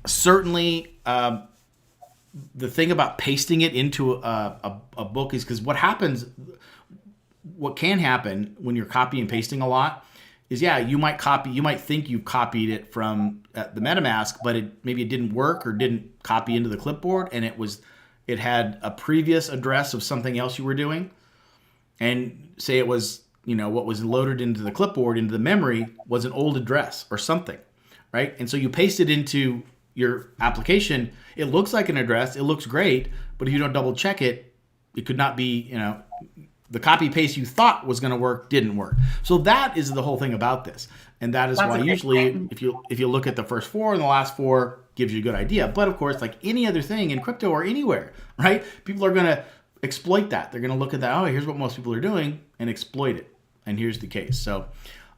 Speaker 4: Certainly, the thing about pasting it into a book is because what can happen when you're copying and pasting a lot is, you might think you copied it from the MetaMask, but maybe it didn't work or didn't copy into the clipboard, and it had a previous address of something else you were doing, and say it was, what was loaded into the clipboard, into the memory, was an old address or something, right? And so you paste it into your application, it looks like an address, it looks great, but if you don't double check it, it could not be, the copy paste you thought was going to work didn't work. So that is the whole thing about this. And that is why usually if you look at the first 4 and the last 4 gives you a good idea. But of course, like any other thing in crypto or anywhere, right? People are going to exploit that. They're going to look at that, oh, here's what most people are doing, and exploit it. And here's the case. So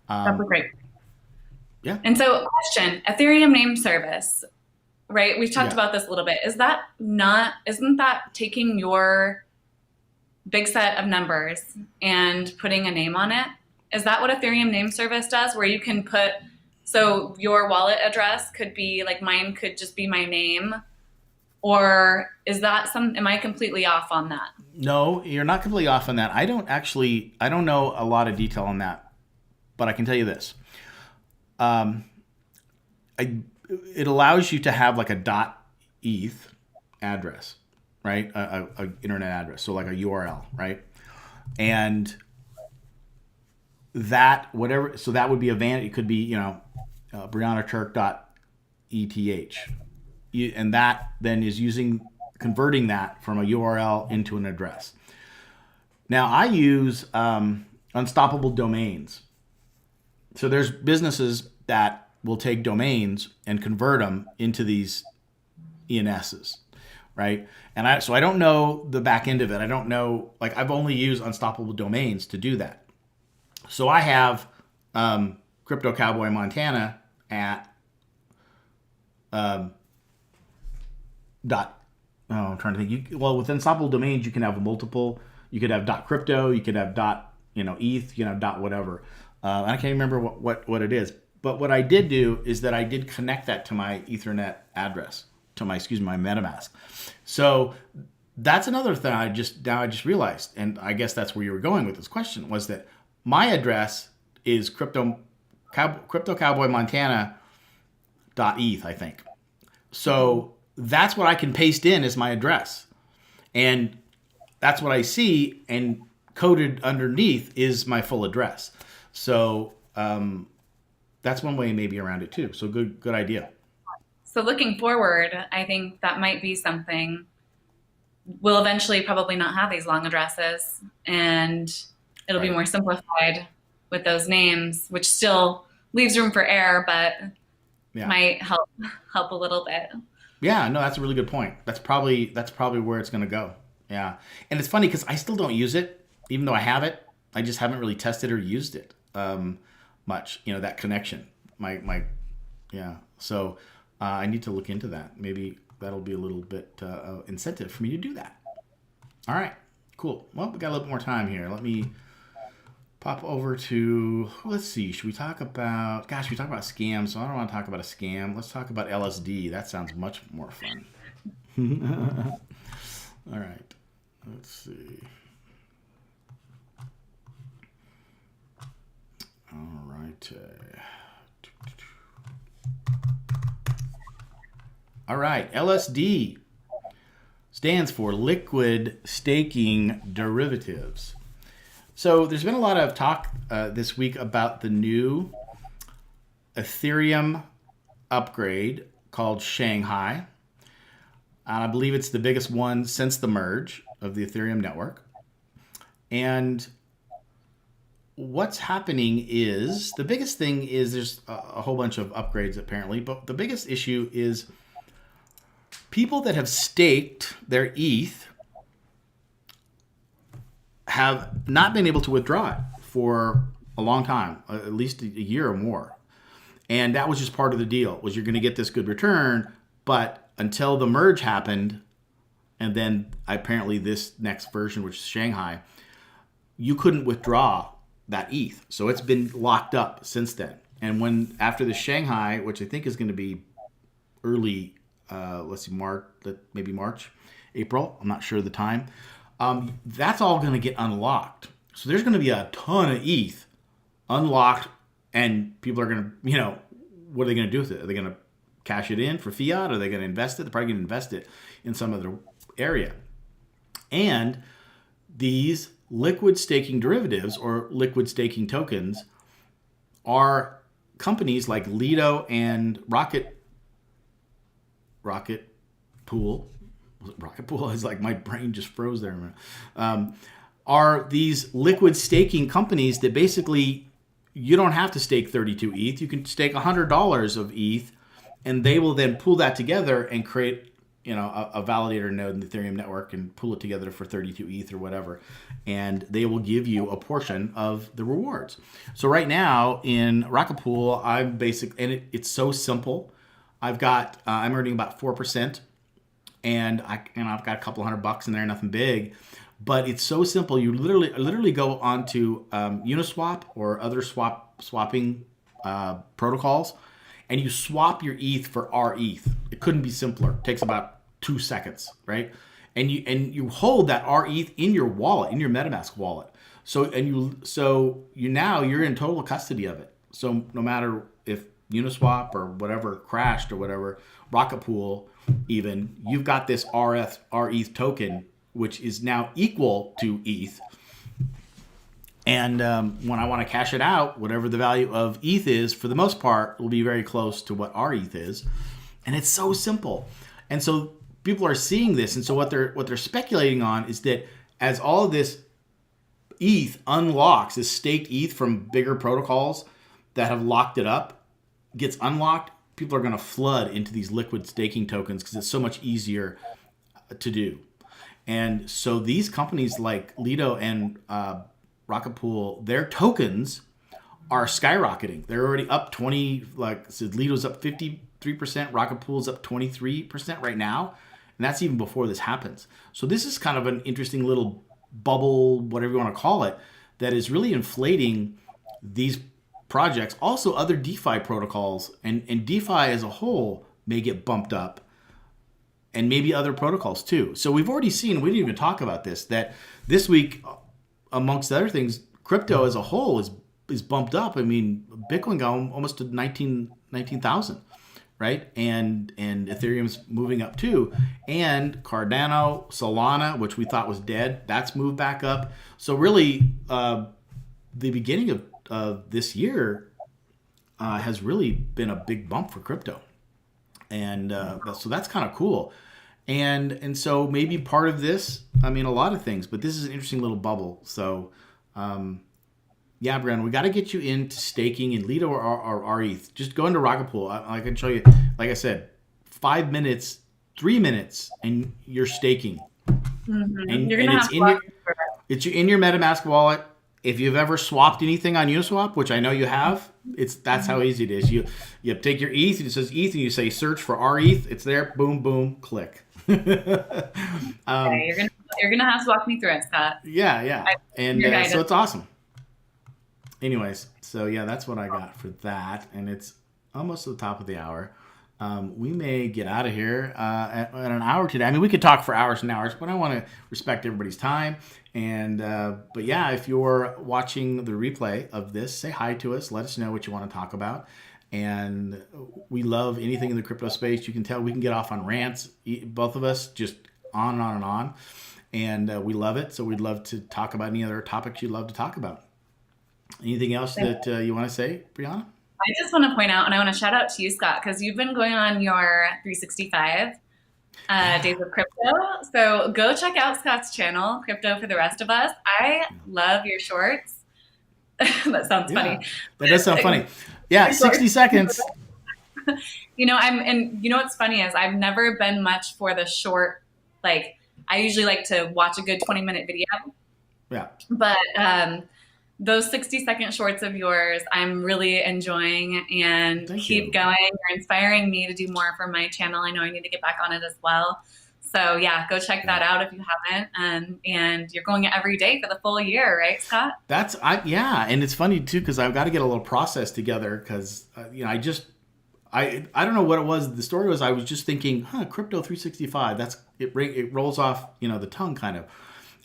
Speaker 3: that's great.
Speaker 4: Yeah.
Speaker 3: And so question, Ethereum name service, right? We've talked about this a little bit. Isn't that taking your big set of numbers and putting a name on it? Is that what Ethereum name service does, where you can put, so your wallet address could be mine could just be my name, or am I completely off on that?
Speaker 4: No, you're not completely off on that. I don't know a lot of detail on that, but I can tell you this. It allows you to have a .eth address, right? A internet address, so a URL, right? And that that would be it could be BriannaTurk.eth, and that then is converting that from a URL into an address. Now I use unstoppable domains. So there's businesses that will take domains and convert them into these ENSs, right? And I don't know the back end of it. I don't know, I've only used unstoppable domains to do that. So I have Crypto Cowboy Montana at I'm trying to think. With unstoppable domains, you can have multiple. You could have .crypto, you could have .eth, you can have .whatever. I can't remember what it is. But what I did do is that I did connect that to my Ethernet address, to my MetaMask. So that's another thing I just realized, and I guess that's where you were going with this question, was that my address is Crypto Cowboy Montana .eth, I think. So that's what I can paste in as my address. And that's what I see, and coded underneath is my full address. So that's one way maybe around it too. So good idea.
Speaker 3: So looking forward, I think that might be something. We'll eventually probably not have these long addresses, and it'll be
Speaker 4: Right.
Speaker 3: more simplified with those names, which still leaves room for error, but
Speaker 4: Yeah.
Speaker 3: might help a little bit.
Speaker 4: Yeah, no, that's a really good point. That's probably where it's going to go. Yeah, and it's funny because I still don't use it, even though I have it. I just haven't really tested or used it much. That connection. My yeah. So I need to look into that. Maybe that'll be a little bit incentive for me to do that. All right, cool. Well, we got a little bit more time here. Let me pop over to, let's see, should we talk about, gosh, we talk about scams, so I don't want to talk about a scam. Let's talk about LSD. That sounds much more fun. All right, let's see. All right. All right, LSD stands for liquid staking derivatives. So there's been a lot of talk this week about the new Ethereum upgrade called Shanghai. And I believe it's the biggest one since the merge of the Ethereum network. And what's happening is, the biggest thing is there's a whole bunch of upgrades apparently, but the biggest issue is people that have staked their ETH have not been able to withdraw it for a long time, at least a year or more. And that was just part of the deal, was you're going to get this good return, but until the merge happened, and then apparently this next version, which is Shanghai, you couldn't withdraw that ETH. So it's been locked up since then. And after the Shanghai, which I think is going to be early, March, April, I'm not sure of the time, that's all going to get unlocked. So there's going to be a ton of ETH unlocked, and people are going to, what are they going to do with it? Are they going to cash it in for fiat? Are they going to invest it? They're probably going to invest it in some other area. And these liquid staking derivatives or liquid staking tokens are companies like Lido and Rocket Pool. Rocket Pool is like, my brain just froze there. Are these liquid staking companies that basically you don't have to stake 32 ETH. You can stake $100 of ETH, and they will then pull that together and create a validator node in the Ethereum network and pull it together for 32 ETH or whatever. And they will give you a portion of the rewards. So right now in Rocket Pool, it's so simple. I'm earning about 4%. And I've got a couple $100 in there, nothing big, but it's so simple. You literally go onto Uniswap or other swapping protocols, and you swap your ETH for our ETH. It couldn't be simpler. It takes about 2 seconds, right? And you hold that R ETH in your wallet, in your MetaMask wallet. So you're in total custody of it. So no matter if Uniswap or whatever crashed or whatever, Rocket Pool even, you've got this R ETH token, which is now equal to ETH. And when I want to cash it out, whatever the value of ETH is, for the most part, will be very close to what our ETH is. And it's so simple. And so people are seeing this. And so what they're speculating on is that as all of this ETH unlocks, this staked ETH from bigger protocols that have locked it up, gets unlocked, people are going to flood into these liquid staking tokens because it's so much easier to do. And so these companies like Lido and Rocket Pool, their tokens are skyrocketing. They're already up 20, Lido's up 53%, Rocket Pool's up 23% right now. And that's even before this happens. So this is kind of an interesting little bubble, whatever you want to call it, that is really inflating these projects. Also other DeFi protocols and DeFi as a whole may get bumped up, and maybe other protocols too. So we've already seen, we didn't even talk about this, that this week, amongst other things, crypto as a whole is bumped up. I mean, Bitcoin got almost to 19,000, right? And Ethereum's moving up too. And Cardano, Solana, which we thought was dead, that's moved back up. So really, the beginning of this year has really been a big bump for crypto, and so that's kind of cool. And so maybe part of this, I mean, a lot of things, but this is an interesting little bubble. So, yeah, Brianna, we got to get you into staking and Lido or ETH. Just go into Rocket Pool. I can show you, like I said, 5 minutes, 3 minutes, and you're staking.
Speaker 3: Mm-hmm.
Speaker 4: And,
Speaker 3: You're gonna
Speaker 4: and
Speaker 3: have to walk me through it.
Speaker 4: it's in your MetaMask wallet. If you've ever swapped anything on Uniswap, which I know you have, that's how easy it is. You take your ETH and it says ETH, and you say search for RETH. It's there. Boom, boom, click.
Speaker 3: Okay, you're gonna have to walk me through it, Scott.
Speaker 4: Yeah. And
Speaker 3: Your
Speaker 4: so
Speaker 3: guidance.
Speaker 4: it's awesome. Anyways, so yeah, that's what I got for that, and it's almost at the top of the hour. We may get out of here at an hour today. I mean, we could talk for hours and hours, but I want to respect everybody's time. And but yeah, if you're watching the replay of this, say hi to us. Let us know what you want to talk about. And we love anything in the crypto space. You can tell we can get off on rants, both of us, just on and on and on. And we love it. So we'd love to talk about any other topics you'd love to talk about. Anything else that you want to say, Brianna?
Speaker 3: I just want to point out, and I want to shout out to you, Scott, because you've been going on your 365 days of crypto. So go check out Scott's channel, Crypto for the Rest of Us. I love your shorts. That sounds funny.
Speaker 4: That does sound funny. Yeah, 60 seconds.
Speaker 3: You know, and you know what's funny is I've never been much for the short, like, I usually like to watch a good 20-minute video.
Speaker 4: Yeah.
Speaker 3: But those 60-second shorts of yours, I'm really enjoying, and
Speaker 4: Thank
Speaker 3: keep
Speaker 4: you.
Speaker 3: going. You're inspiring me to do more for my channel. I know I need to get back on it as well. So yeah, go check that out if you haven't. And you're going every day for the full year, right, Scott?
Speaker 4: Yeah, and it's funny too because I've got to get a little process together because you know I don't know what it was. The story was I was just thinking, crypto 365. It rolls off the tongue kind of,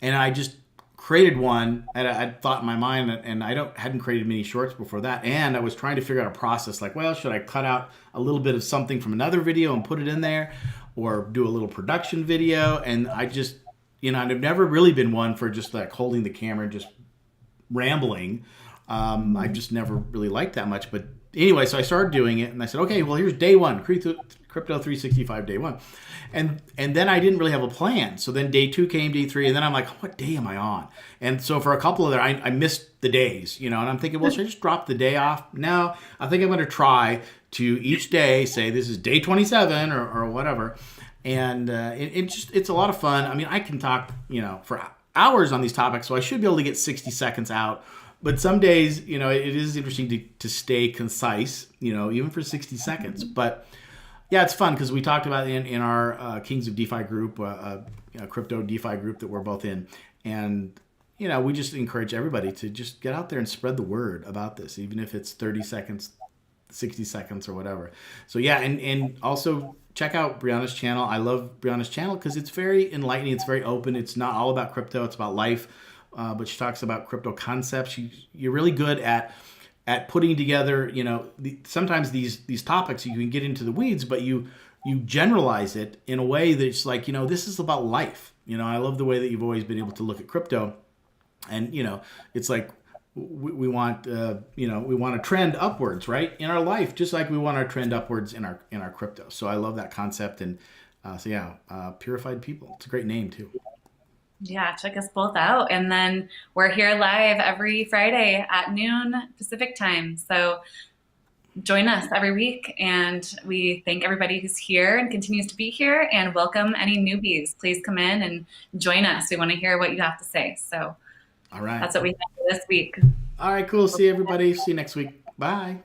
Speaker 4: and I just created one. I thought in my mind, and I hadn't created many shorts before that, and I was trying to figure out a process like, well, should I cut out a little bit of something from another video and put it in there, or do a little production video? And I just I've never really been one for just like holding the camera and just rambling. I just never really liked that much. But anyway, so I started doing it, and I said, okay, well, here's day one, Crypto 365 day one. And then I didn't really have a plan. So then day 2 came, day 3, and then I'm like, what day am I on? And so for a couple of them, I missed the days, and I'm thinking, well, should I just drop the day off? No, I think I'm going to try to each day say this is day 27 or whatever. And it's a lot of fun. I mean, I can talk, for hours on these topics, so I should be able to get 60 seconds out. But some days, it is interesting to stay concise, even for 60 seconds. But yeah, it's fun because we talked about it in our Kings of DeFi group, crypto DeFi group that we're both in. And, we just encourage everybody to just get out there and spread the word about this, even if it's 30 seconds, 60 seconds or whatever. So yeah, and also check out Brianna's channel. I love Brianna's channel because it's very enlightening. It's very open. It's not all about crypto. It's about life. But she talks about crypto concepts. You're really good at putting together, sometimes these topics you can get into the weeds, but you generalize it in a way that's like, this is about life. I love the way that you've always been able to look at crypto, and it's like we want we want to trend upwards, right, in our life, just like we want to trend upwards in our crypto. So I love that concept, and Purified People. It's a great name too.
Speaker 3: Yeah, check us both out. And then we're here live every Friday at noon Pacific time. So join us every week. And we thank everybody who's here and continues to be here, and welcome any newbies. Please come in and join us. We want to hear what you have to say. So
Speaker 4: all right,
Speaker 3: that's what we have for this week.
Speaker 4: All right, cool. See you, everybody. See you next week. Bye.